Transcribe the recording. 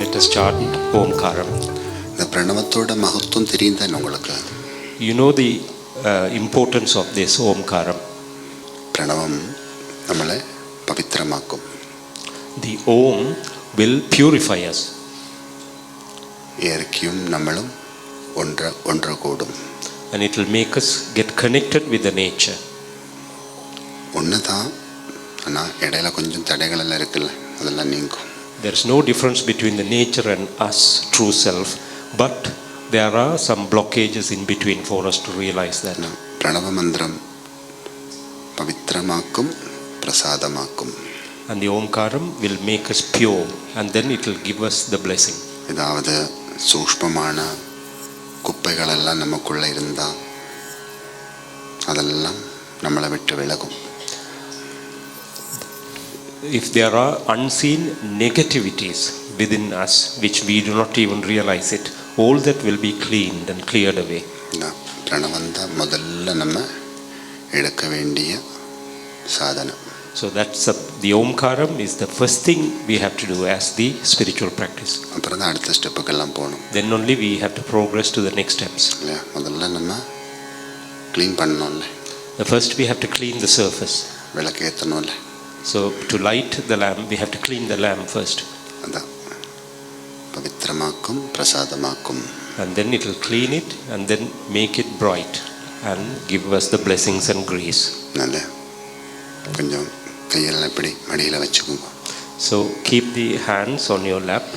Let us start Omkaram. இந்த பிரணவத்தோட மகத்துவம் தெரியும் தானே உங்களுக்கு? You know the importance of this Omkaram. பிரணவம் நம்மளை பவித்திரமாக்கும். The Om will purify us. இயற்கையும் நம்மளும் ஒன்று கூடும். And it will make us get connected with the nature. ஒன்று தான், ஆனால் இடையில கொஞ்சம் தடைகள் எல்லாம் இருக்குல்ல, அதெல்லாம் நீங்கும். There is no difference between the nature and us, true self, but there are some blockages in between for us to realize that. பிரணவ மந்திரம் பவித்திரமாக்கும், பிரசாதமாக்கும். And the Omkaram will make us pure, and then it will give us the blessing. ஏதாவது சூக்ஷ்மமான குப்பைகள் எல்லாம் நமக்குள்ளே இருந்தால் அதெல்லாம் நம்மளை விட்டு விலகும். If there are unseen negativities within us which we do not even realize it, all that will be cleaned and cleared away. பிரணவம் தான் முதல்ல நம்ம எடுக்க வேண்டிய சாதனம். So that's the Omkaram is the first thing we have to do as the spiritual practice. அப்புறம் தான் அடுத்த ஸ்டெப்புக்கெல்லாம் போகணும். Then only we have to progress to the next steps. இல்லையா? முதல்ல நம்ம க்ளீன் பண்ணணும்ல. The first we have to clean the surface. விளக்கு ஏற்றணும்ல. So to light the lamp we have to clean the lamp first. அதான் பவித்திரமாக்கும், பிரசாதமாக்கும். And then it will clean it and then make it bright and give us the blessings and grace. நல்ல கொஞ்சம் கையெல்லாம் இப்படி மடியில் வச்சுக்கோங்க. So keep the hands on your lap.